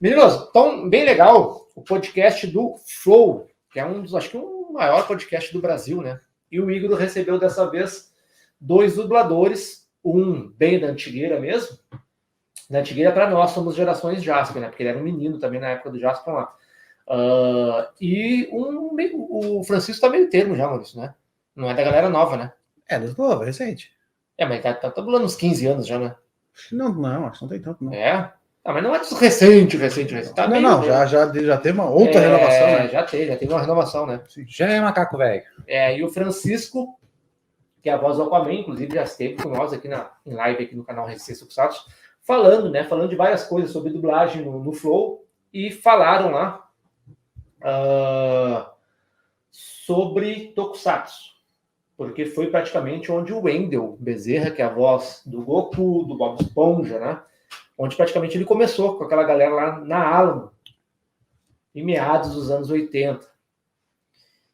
Meninos, então, bem legal o podcast do Flow, que é acho que um maior podcast do Brasil, né? E o Igor recebeu dessa vez 2 dubladores, um bem da antigueira mesmo. Da antigueira para nós, somos gerações Jasper, né? Porque ele era um menino também na época do Jasper lá. E o Francisco tá meio termo já, Maurício, né? Não é da galera nova, né? É, das novas, recente. Mas tá dublando uns 15 anos já, né? Não, acho que não tem tanto, não. Mas não é recente. Tá não, já teve uma outra renovação, né? Já teve uma renovação, né? Sim. Já é macaco velho. E o Francisco, que é a voz do Aquaman, inclusive já esteve com nós aqui em live aqui no canal Resistência Tokusatsu, falando de várias coisas sobre dublagem no Flow, e falaram lá sobre Tokusatsu, porque foi praticamente onde o Wendell Bezerra, que é a voz do Goku, do Bob Esponja, né? Onde praticamente ele começou com aquela galera lá na Alamo, em meados dos anos 80.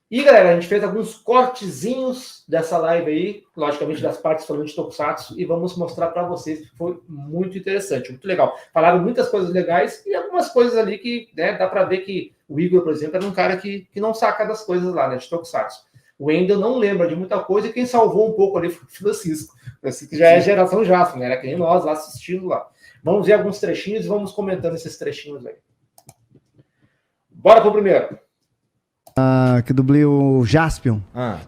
E, galera, a gente fez alguns cortezinhos dessa live aí, logicamente das partes falando de Tokusatsu, e vamos mostrar para vocês que foi muito interessante, muito legal. Falaram muitas coisas legais e algumas coisas ali que, né, dá para ver que o Igor, por exemplo, era um cara que não saca das coisas lá, né, de Tokusatsu. O Wendel não lembra de muita coisa, e quem salvou um pouco ali foi o Francisco. Que já é geração Jasper, né? Era que nem nós lá assistindo lá. Vamos ver alguns trechinhos e vamos comentando esses trechinhos aí. Bora pro primeiro. Que eu dublei o Jaspion.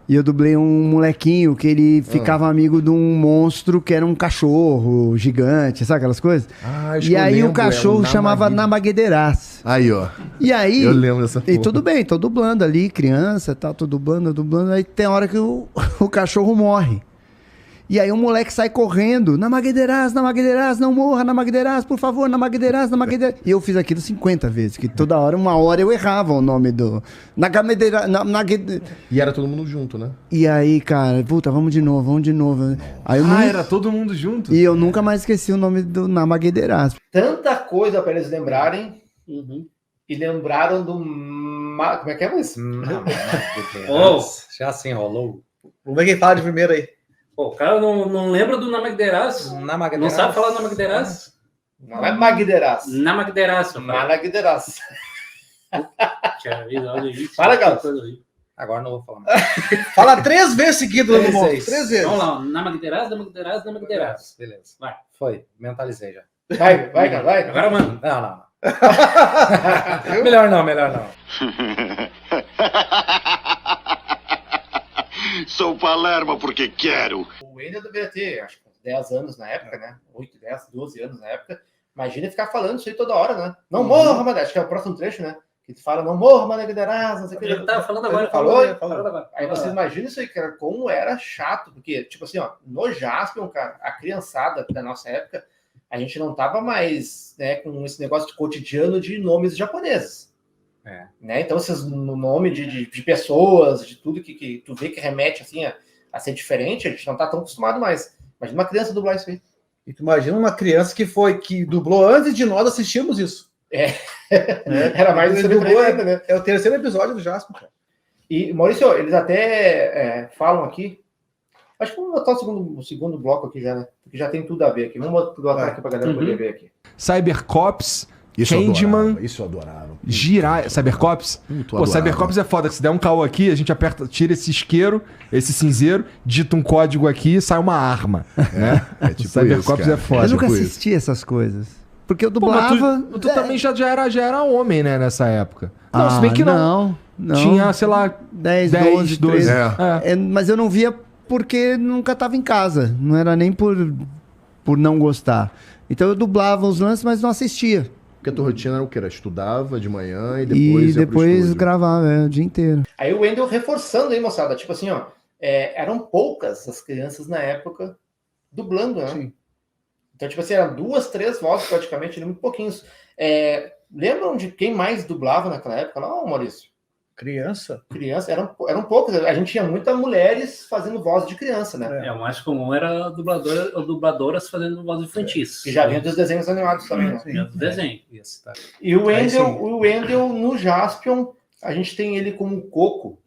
E eu dublei um molequinho que ele ficava amigo de um monstro que era um cachorro gigante, sabe aquelas coisas? E aí o cachorro chamava Namaguederaz. Aí, ó. E aí... Eu lembro dessa porra. E tudo bem, tô dublando ali, criança, tá, tô dublando. Aí tem hora que o cachorro morre. E aí o moleque sai correndo, Namaguederaz, não morra, Namaguederaz, por favor, Namaguederaz. E eu fiz aquilo 50 vezes, que toda hora, uma hora eu errava o nome do... E era todo mundo junto, né? E aí, cara, puta, vamos de novo. Aí era todo mundo junto? E eu nunca mais esqueci o nome do Namaguederaz. Tanta coisa para eles lembrarem, e lembraram do... Como é que é isso? Já se enrolou. Vamos ver quem fala de primeiro aí. Pô, o cara não lembra do Namaguederaz? Não sabe falar Namaguederaz? Não é Magderaz. Namaguederaz. Malagderaz. Tinha vida, olha isso. Fala, Carlos. Agora não vou falar mais. Fala 3 vezes seguidas no monte. 3 vezes. Vamos lá. Namaguederaz. Beleza. Vai. Foi. Mentalizei já. Vai, cara, vai. Agora, mano. Não. Melhor não. Sou Palermo porque quero. O Wendel deveria ter, acho que 10 anos na época, né? 8, 10, 12 anos na época. Imagina ficar falando isso aí toda hora, né? Não morra, Madé. Acho que é o próximo trecho, né? Que tu fala, não morra, Magderaz, não sei o que. Ele tá falando agora. Falou agora. Aí vocês imaginam isso aí, cara, como era chato. Porque, tipo assim, ó, no Jaspion, cara, a criançada da nossa época, a gente não tava mais, né, com esse negócio de cotidiano de nomes japoneses. Né? Então, esses nomes de pessoas, de tudo que tu vê que remete assim, a ser diferente, a gente não tá tão acostumado mais. Imagina uma criança dublar isso aí. E tu imagina uma criança que dublou antes de nós assistirmos isso. Era mais ele dublou ainda, né? É o 3º episódio do Jasper, cara. E, Maurício, eles até falam aqui. Acho que vamos botar o segundo bloco aqui já, né? Porque já tem tudo a ver aqui. Vamos botar aqui pra galera poder ver aqui. Cybercops. Candyman, isso eu adorava. Girar, Cybercops? Pô, Cybercops é foda, que se der um caô aqui, a gente aperta, tira esse isqueiro, esse cinzeiro, digita um código aqui e sai uma arma, né? Tipo Cybercops isso, é foda. Eu nunca assisti essas coisas. Porque eu dublava... Tu também já era homem, né, nessa época. Não, se bem que não. Tinha, sei lá, 10, 12. Mas eu não via porque nunca tava em casa. Não era nem por não gostar. Então eu dublava os lances, mas não assistia. Porque a tua rotina era o quê? Estudava de manhã e depois gravava o dia inteiro. Aí o Wendel reforçando aí, moçada. Tipo assim, ó. Eram poucas as crianças na época dublando, né? Sim. Então, tipo assim, eram 2, 3 vozes praticamente, muito pouquinhos. Lembram de quem mais dublava naquela época? Não, Maurício? Criança, eram poucas. A gente tinha muitas mulheres fazendo voz de criança, né? O mais comum era dubladoras fazendo voz infantis. E já vinha dos desenhos animados também, né? Vinha do desenho. E o Wendel no Jaspion, a gente tem ele como Coco.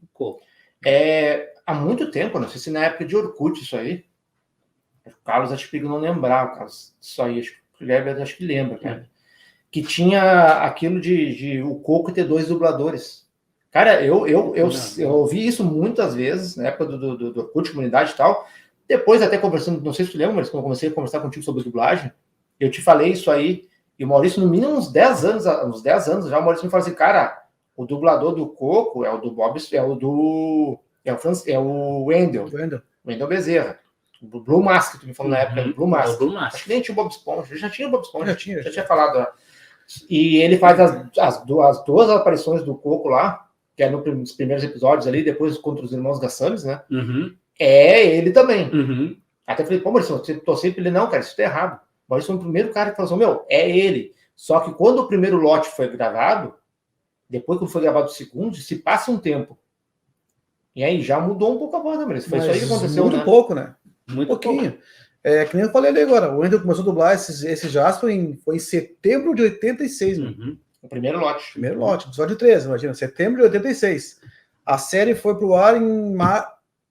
Há muito tempo, não sei se na época de Orkut isso aí. O Carlos acho que não lembrava, Carlos, isso aí. Acho que o Kleber acho que lembra, cara. que tinha aquilo de o Coco ter 2 dubladores. Cara, eu ouvi isso muitas vezes, na época do Orkut, comunidade e tal. Depois, até conversando, não sei se tu lembra, mas quando eu comecei a conversar contigo sobre dublagem, eu te falei isso aí, e o Maurício, no mínimo uns 10 anos já, o Maurício me falou assim, cara, o dublador do Coco é o do Bob, é o Wendell Bezerra. O Blue Mask, tu me falou na época do Blue Mask. Acho que nem tinha o Bob Esponja, já tinha o Bob Esponja, já tinha falado. Né? E ele faz as 2 aparições do Coco lá, que é nos primeiros episódios ali, depois contra os irmãos Gassames, né? É ele também. Até falei, pô, Maurício, você torceu pra ele, não, cara, isso tá errado. O Maurício foi o primeiro cara que falou assim, é ele. Só que quando o primeiro lote foi gravado, depois que foi gravado o segundo, se passa um tempo. E aí já mudou um pouco a voz, né, Maurício? Foi isso aí que aconteceu, muito né? pouco, né? Muito pouquinho. É, que nem eu falei ali agora, o Wendell começou a dublar esse Jasper foi em setembro de 86, mano. O primeiro lote. Primeiro lote, episódio 13, imagina, setembro de 86. A série foi pro ar em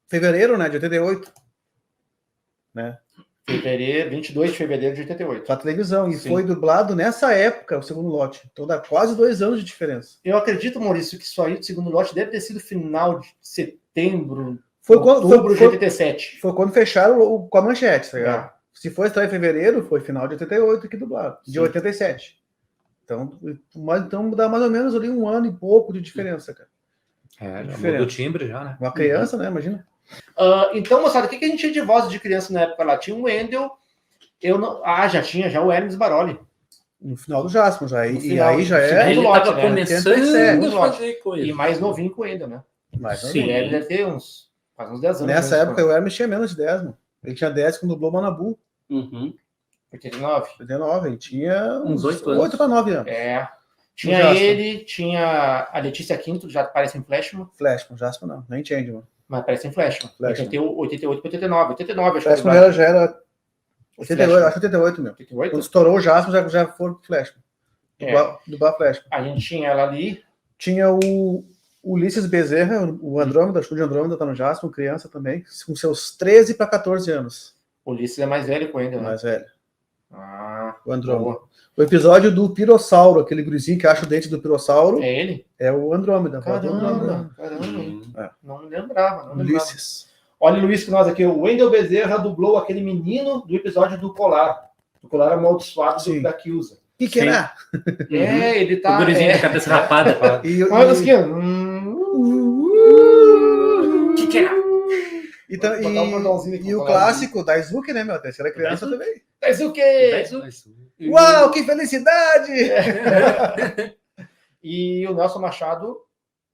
fevereiro, né, de 88. Né? 22 de fevereiro de 88. Pra televisão, e foi dublado nessa época, o segundo lote. Então dá quase 2 anos de diferença. Eu acredito, Maurício, que isso aí do segundo lote deve ter sido final de setembro, outubro de 87. Foi quando fecharam com a manchete, tá ligado? Se foi estrear em fevereiro, foi final de 88 que dublaram, de 87. Então dá mais ou menos ali 1 ano e pouco de diferença, cara. Já mudou o timbre já, né? Uma criança, né? Imagina. Então, moçada, o que a gente tinha de voz de criança na época lá? Tinha o Wendell, já tinha o Hermes Baroli. No final do Jasper, já. E aí já ele lote, tava né? começando a fazer coisa. E mais novinho com o Wendell, né? Sim. O Hermes deve ter quase uns 10 anos. Nessa época, o Hermes tinha menos de 10, mano. Ele tinha 10 quando dublou Manabu. 89. Ele tinha uns 8 anos. 8 para 9 anos. Tinha ele, tinha a Letícia Quinto, já aparece em Flashman. Jasper não, nem Changeman. Mas aparece em Flashman. 88 para 89. 89, acho que Flashman já era 88, acho que 88 mesmo. 88? Quando estourou o Jasper, já foi pro Flashman. Dublar Flashman. A gente tinha ela ali. Tinha o Ulisses Bezerra, o Andrômeda, o estúdio Andrômeda tá no Jasper, criança também, com seus 13 para 14 anos. O Ulisses é mais velho com ele, né? Mais velho. O Andrômeda. O episódio do Pirossauro, aquele gurizinho que acha o dente do Pirossauro. É ele? É o Andrômeda. Caramba. Não lembrava. Ulisses. Olha, Luiz, que nós aqui, o Wendell Bezerra dublou aquele menino do episódio do Colar. O Colar amaldiçoado da Kilza. Que era? Ele tá... O gurizinho da cabeça rapada. Olha aqui, Que era? E o clássico, Daisuke, né, meu? A terceira criança também. Daisuke! Uau, que felicidade! E o Nelson Machado...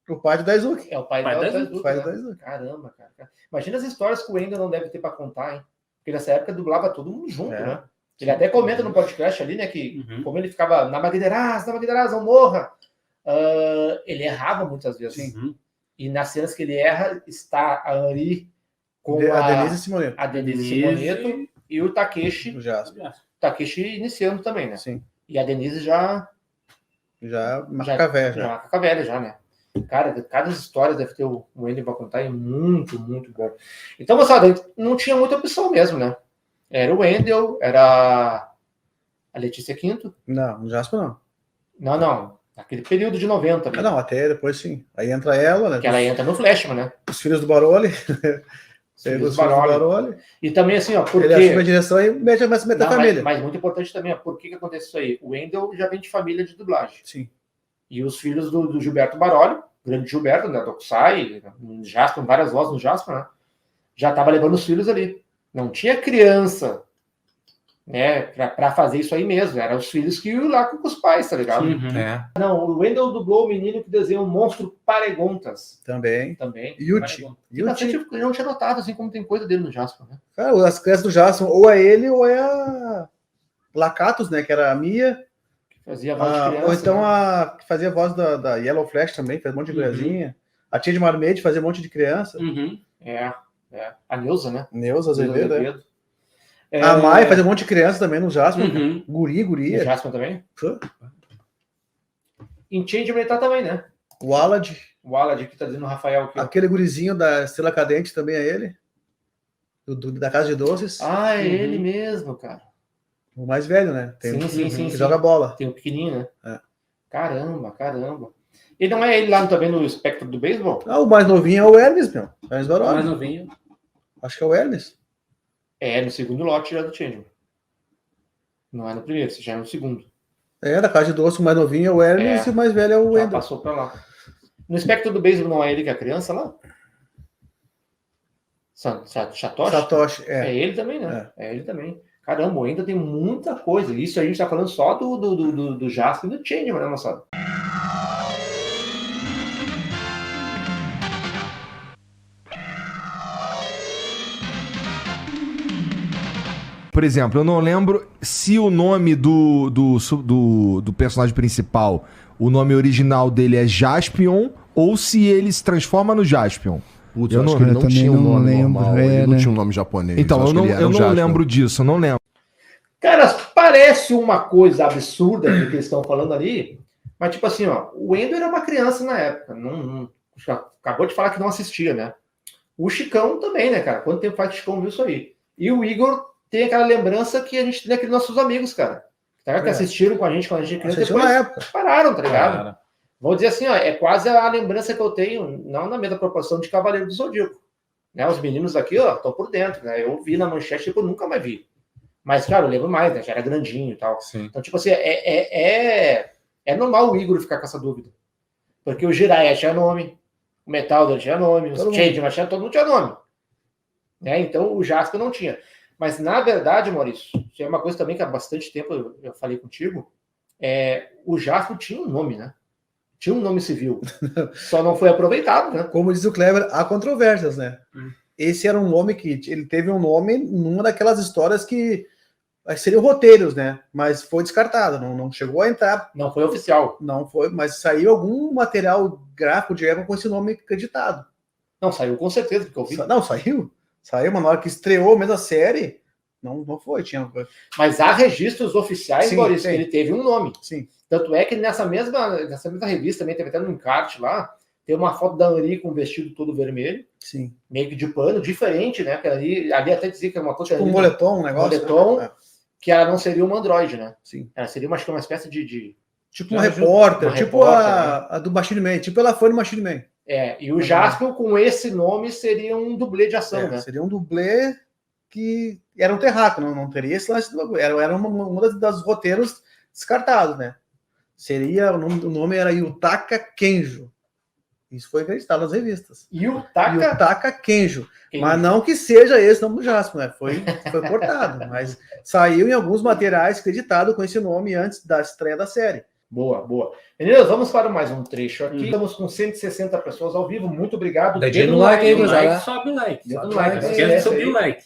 O pai do Daisuke. É o pai do Daisuke. Né? Caramba, cara. Imagina as histórias que o Wendell não deve ter para contar, hein? Porque nessa época dublava todo mundo junto, né? Ele até comenta no podcast ali, né, que como ele ficava na Magderaz, não morra. Ele errava muitas vezes. E nas cenas que ele erra, está ali com a Denise Simoneto e o Takeshi. O Jasper. Takeshi iniciando também, né? Sim. E a Denise já macaca velha. Já, né? Cara, cada história deve ter o Wendell pra contar, é muito, muito bom. Então, moçada, não tinha muita opção mesmo, né? Era o Wendell, era a Letícia Quinto. Não, no Jasper não. Não. Naquele período de 90. Não, até depois sim. Aí entra ela, né? Que ela entra no Flashman, né? Os filhos do Baroli. Os filhos do Baroli. E também assim, ó, porque... Ele assume a direção e mete a família. Mas muito importante também, ó, por que acontece isso aí? O Wendell já vem de família de dublagem. Sim. E os filhos do Gilberto Baroli, grande Gilberto, né? Tokusai, Jasper, várias vozes no Jasper, né? Já tava levando os filhos ali. Não tinha criança, né, pra fazer isso aí mesmo. Eram os filhos que iam lá com os pais, tá ligado? Não, o Wendell dublou o menino que desenha o monstro Paregontas. Também. Yuti. Eu não tinha notado, assim, como tem coisa dele no Jasper, né? Cara, as crianças do Jasper, ou é ele, ou é a Lacatus, né, que era a Mia. Que fazia a voz de criança. Ou então né? a que fazia a voz da Yellow Flash também, fez um monte de guriazinha. A tia de Marmaid fazia um monte de criança. A Neuza, né? Neuza Azevedo, né? A Mai fazia um monte de criança também no Jasper. Guria. No Jasper também? Em Changeman tá também, né? O Alad que tá dizendo o Rafael aqui. Aquele gurizinho da Estrela Cadente também é ele. Da Casa de Doces. É ele mesmo, cara. O mais velho, né? Tem Sim. que joga bola. Tem o pequenininho, né? É. Caramba. Ele não é ele lá também no espectro do beisebol? Ah, o mais novinho é o Hermes, meu. Hermes O Baroni. mais novinho. Acho que é o Hermes. É, no segundo lote já do Changeman. Não é no primeiro, você já é no segundo. É, da Caixa de Doce, o mais novinho é o Hermes e o mais velho é o Já Wendel. passou pra lá. No espectro do beisebol não é ele que é a criança lá? Satoshi? Satoshi, É ele também, né? É ele também. Caramba, ainda tem muita coisa. Isso a gente tá falando só do Jasper e do Changeman, né, moçada? Por exemplo, eu não lembro se o nome do personagem principal, o nome original dele é Jaspion, ou se ele se transforma no Jaspion. Putz, Eu eu acho não- que ele eu não também tinha um não nome lembro, normal. é, Ele não né? tinha um nome japonês. Então, acho eu que ele era não um Jaspion. lembro disso, eu não lembro. Cara, parece uma coisa absurda que eles estão falando ali, mas tipo assim, ó, o Wendel era uma criança na época, acabou de falar que não assistia, né? O Chicão também, né, cara? Quanto tempo faz que o Chicão viu isso aí? E o Igor tem aquela lembrança que a gente tem aqui dos nossos amigos, cara. Tá? Que assistiram com a gente quando a gente criança, Assistiu depois na época. pararam, tá ligado? Cara, Vou dizer assim, ó, é quase a lembrança que eu tenho, não na mesma proporção de Cavaleiro do Zodíaco. Né? Os meninos aqui, ó, estão por dentro, né? Eu vi na manchete, tipo, eu nunca mais vi. Mas, claro, eu lembro mais, né? Já era grandinho e tal. sim. Então, tipo assim, é normal o Igor ficar com essa dúvida. Porque o Jiraiya tinha nome, o Metalder tinha nome, o Changeman tinha, todo mundo tinha nome. Né? Então, o Jasper não tinha. Mas, na verdade, Maurício, isso é uma coisa também que há bastante tempo eu falei contigo, o Jasper tinha um nome, né? Tinha um nome civil. Só não foi aproveitado, né? Como diz o Kleber, há controvérsias, né? Esse era um nome que ele teve um nome numa daquelas histórias que seriam roteiros, né? Mas foi descartado, não chegou a entrar. Não foi oficial. Não foi, mas saiu algum material gráfico de época com esse nome acreditado. Não, saiu com certeza, porque eu vi. Não, saiu. Saiu, mas na hora que estreou mesmo a série, não foi. Tinha... Mas há registros oficiais, Sim, Maurício, sim. que ele teve um nome. Sim. Tanto é que nessa mesma revista também, teve até no encarte lá, tem uma foto da Henri com um vestido todo vermelho, Sim. meio que de pano, diferente, né? Que ali até dizia que era uma coisa... Tipo um moletom, um negócio. Moletom, né? que ela não seria uma androide, né? Sim. Ela seria, acho que uma espécie de... Tipo uma repórter, tipo repórter, a do Machine Man. Tipo ela foi no Machine Man. E o Jasper, com esse nome, seria um dublê de ação, né? Seria um dublê que era um terráqueo, não teria esse lance do bagulho. Era uma das roteiros descartados, né? Seria, o nome era Yutaka Kenjo. Isso foi acreditado nas revistas. Yutaka Kenjo. Mas não que seja esse o nome do Jasper, né? Foi cortado. Mas saiu em alguns materiais acreditado com esse nome antes da estreia da série. Boa. Meninas, vamos para mais um trecho aqui. Estamos com 160 pessoas ao vivo. Muito obrigado. Dê no like aí, gurizada. Sobe o like. Dê no Like. like. Esquece de subir o like.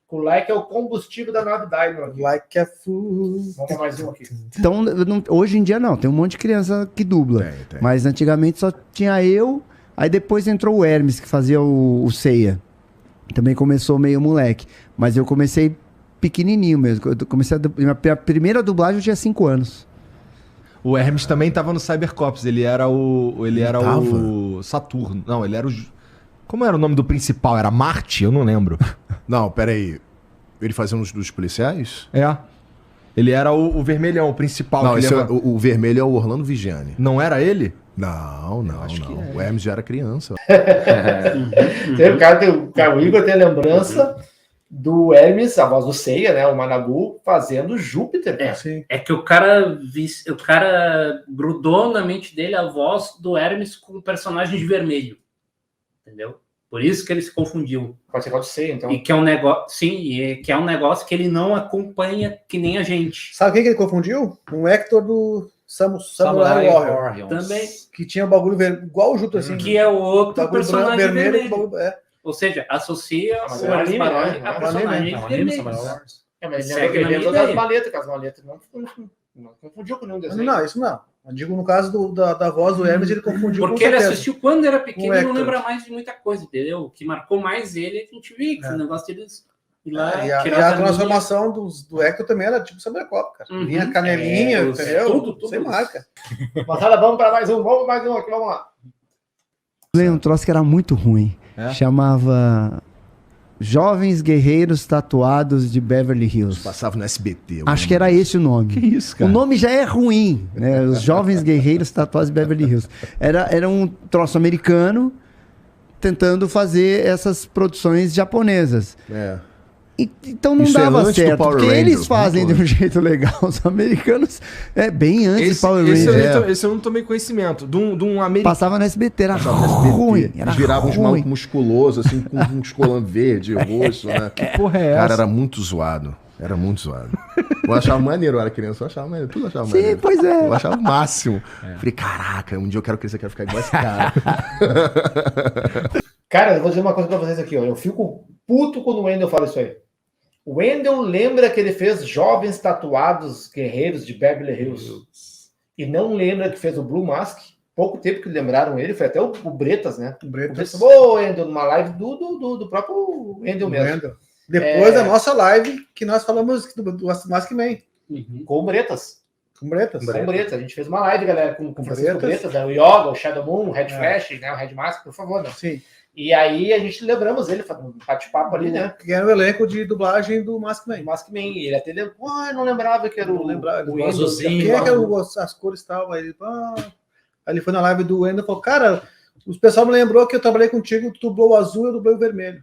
O like é o combustível da nave Daimler. Like a fool. Vamos mais um aqui. Então, hoje em dia não, tem um monte de criança que dubla. Tem. Mas antigamente só tinha eu, aí depois entrou o Hermes, que fazia o Seiya. Também começou meio moleque. Mas eu comecei pequenininho mesmo. Eu comecei minha primeira dublagem eu tinha 5 anos. O Hermes também tava no Cybercops, ele era o Saturno. Não, ele era o... Como era o nome do principal? Era Marte? Eu não lembro. Não, peraí. Ele fazia uns dos policiais? É. Ele era o vermelhão, o principal. Não, que esse leva... o vermelho é o Orlando Vigiani. Não era ele? Não. O Hermes já era criança. O Igor tem a lembrança do Hermes, a voz do Seiya, né? O Manabu, fazendo Júpiter. É que o cara grudou na mente dele a voz do Hermes com o personagem de vermelho. Entendeu? Por isso que ele se confundiu. Pode ser voz do Seiya, então. E que é um negócio, que é um negócio que ele não acompanha que nem a gente. Sabe quem que ele confundiu? Um Hector do Samurai Warrior. Também. Que tinha um bagulho igual o Juto, assim. Que é o outro personagem vermelho. Bagulho, Ou seja, associa Mas o é anime, personagem né? a personagem vermelho. Mas Segue ele na lembra minha das ideia. maletas, que as maletas não confundiu com nenhum desenho. Não, isso não. Eu digo no caso da voz do Hermes, ele confundiu Porque com ele certeza. assistiu quando era pequeno e não Hector. lembra mais de muita coisa, entendeu? O que marcou mais ele é que a gente viu que o negócio deles ir lá E a transformação do Hector também era tipo Samurai Cop, cara. Uhum. Vinha canelinha, entendeu? Tudo Sem marca. Moçada, vamos para mais um aqui, vamos lá. Um troço que era muito ruim. É? Chamava Jovens Guerreiros Tatuados de Beverly Hills. Passava no SBT. Acho que era esse o nome. Que isso, O cara? nome já é ruim, né? Os Jovens Guerreiros Tatuados de Beverly Hills. Era um troço americano tentando fazer essas produções japonesas. É. Então não Isso é dava antes do certo, Power porque Rangers, eles fazem de muito um jeito legal. Os americanos é bem antes do Power esse, Rangers. esse eu não tomei conhecimento. De um americano. Passava no SBT, era Passava no SBT. ruim. Era Eles viravam uns malucos ruim. musculosos, assim, com uns colãs verde, roxo, né? Que porra é essa? Cara, era muito zoado. Era muito zoado. Eu achava maneiro, eu era criança, eu achava maneiro. Tudo eu achava Sim, maneiro. pois é. Eu achava o máximo. Falei, caraca, um dia eu quero crescer, eu quero ficar igual esse cara. Cara, eu vou dizer uma coisa pra vocês aqui, ó. Eu fico puto quando o Wendel fala isso aí. O Wendel lembra que ele fez Jovens Tatuados Guerreiros de Beverly Hills. E não lembra que fez o Blue Mask. Pouco tempo que lembraram ele, foi até o Bretas, né? O O Bretas. Bretas, ô, Wendel, numa live do próprio Wendel mesmo. Wendel. Depois da nossa live, que nós falamos do Maskman, Com o Bretas. com Bretas. Com o Bretas. A gente fez uma live, galera, com o Francisco Bretas. Bretas, o Yoga, o Shadow Moon, o Red Flash, né? O Red Mask, por favor, não. Sim. E aí a gente lembramos ele, fazendo um bate-papo ali, né? Que era o elenco de dublagem do Maskman. O Maskman, ele até lembrou, eu não lembrava que era Não lembrava, o o Wendel. azulzinho. Quem é que eram as cores e tal? Aí ele foi na live do Wendel e falou, cara, o pessoal me lembrou que eu trabalhei contigo, tu dublou o azul e eu dublei o vermelho.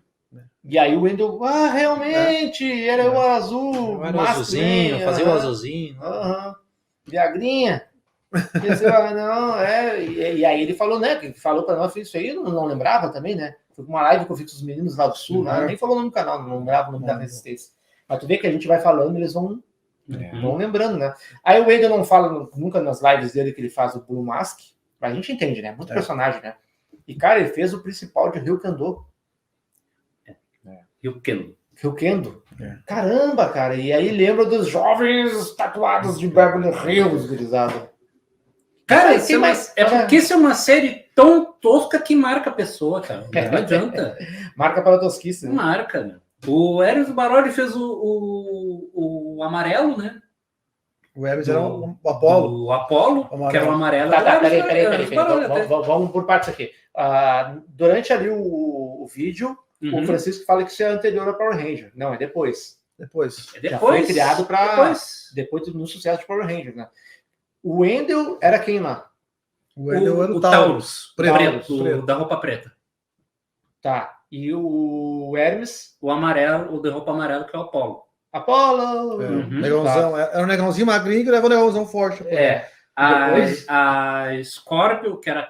E aí o Wendel, realmente, era o azul, Era o azulzinho, fazia o azulzinho. Aham. Viagrinha. E assim, e aí ele falou, né? Que falou pra nós, isso aí, eu não lembrava também, né? Foi uma live que eu fiz com os meninos lá do sul, né? Nem falou o nome do canal, não lembrava o nome da Resistência. Mas tu vê que a gente vai falando, eles vão lembrando, né? Aí o Wendel não fala nunca nas lives dele que ele faz o Blue Mask, mas a gente entende, né? Muito personagem, né? E, cara, ele fez o principal de Ryukendo. Ryukendo. Caramba, cara. E aí lembra dos jovens tatuados de Beverly Hills, gurizada. Cara, Quem mais? porque isso é uma série tão tosca que marca a pessoa, cara. Não adianta. Marca para a tosquice. Não marca, né? O Hermes Baroli fez o amarelo, né? O Hermes era o Apolo. O Apolo, Amarelo. que era o amarelo. Tá, Hermes peraí. Baroli, até. Vamos por partes aqui. Durante ali o vídeo, o Francisco fala que isso é anterior ao Power Ranger. Não, é depois. Depois. É Já foi depois. criado para Depois. no sucesso de Power Ranger, né? O Wendel era quem lá? O Wendel era O o Taurus. Preto, da roupa preta. Tá. E o Hermes? O amarelo, o de roupa amarela, que é o Apolo. Apolo! Negãozão. Era um negãozinho magrinho que levou um negãozão forte. Depois? A Scorpio, que era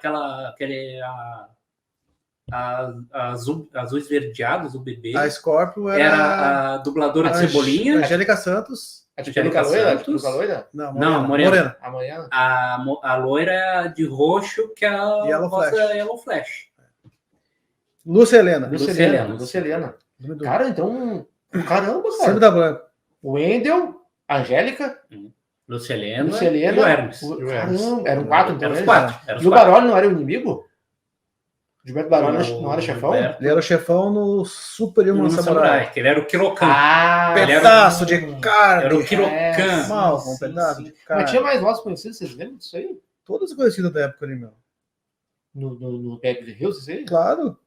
azuis verdeados, o bebê. A Scorpio Era a dubladora de Cebolinha. Angélica Santos. A de peruca loira? Santos. Peruca loira? Não, morena. Amanhã? A loira de roxo, que é a Yellow voz Flash. da Yellow Flash. Lúcia Helena. Lúcia Helena. Cara, então... Caramba, cara. Sempre da branca. O Wendel, a Angélica, Lúcia Helena e o Hermes. Caramba, eram quatro, então. Eram os né? quatro. E o Baroli não era o inimigo? Gilberto Baroli não era chefão? Roberto, Ele era o chefão no Super Human um Samurai. samurai, que ele era o Kilokan. Ele era Pedaço de carne. Era o Kilokan. Mal, sim, um pedaço sim. de carne. Mas tinha mais vozes conhecidas, vocês lembram disso aí? Todas conhecidas da época ali, meu. No Beverly Hills, isso aí? Claro.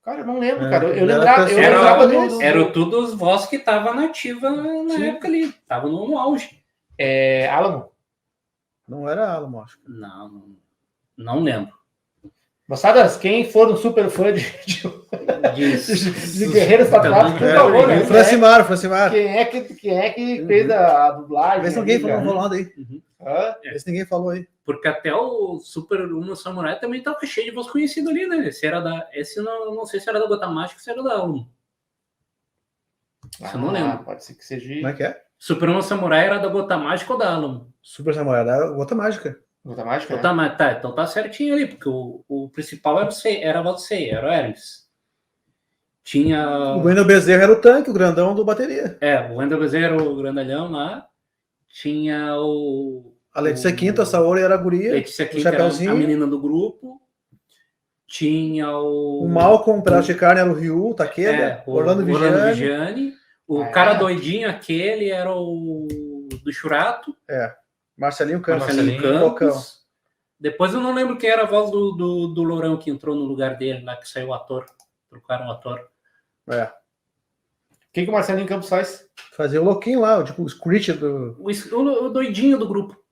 Cara, eu não lembro, É, cara. Eu era lembrava, eu pessoa- lembrava do... Era tudo os vozes que estavam nativa na Sim. época ali. Estavam no auge. Alamo. Não era Alamo, acho. Não lembro. Moçadas, quem for um super fã de De Guerreiros Tatuados, por favor, né? O Francimar. Quem é que fez a dublagem? Vê se ninguém ali, falou cara? rolando aí. Hã? Vê se ninguém falou aí. Porque até o Super Uno Samurai também tava cheio de voz conhecida ali, né? Esse não sei se era da Gota Mágica ou se era da Alamo. Eu não lembro. Pode ser que seja... Como é que é? Super Uno Samurai era da Gota Mágica ou da Alamo? Super Samurai era outra mágica. Gota Mágica, né? Então tá certinho ali, porque o principal era a voz do Sei, era o Hermes. Tinha... O Wendel Bezerra era o tanque, o grandão do bateria. o Wendel Bezerra era o grandalhão lá. Tinha A Letícia Quinto, a Saori era a guria. Letícia o Quinto era Chapeuzinho. a menina do grupo. Tinha O Malcolm, pedaço de carne, era o Ryu, Takeda. o Orlando Vigiani. O cara doidinho aquele era o do Churato. Marcelinho Campos. Marcelinho Cocão. Campos. Depois eu não lembro quem era a voz do Lourão que entrou no lugar dele, lá que saiu o ator. Trocaram o ator. que o Marcelinho Campos faz? Fazer o louquinho lá, tipo o Screech do. O doidinho do grupo.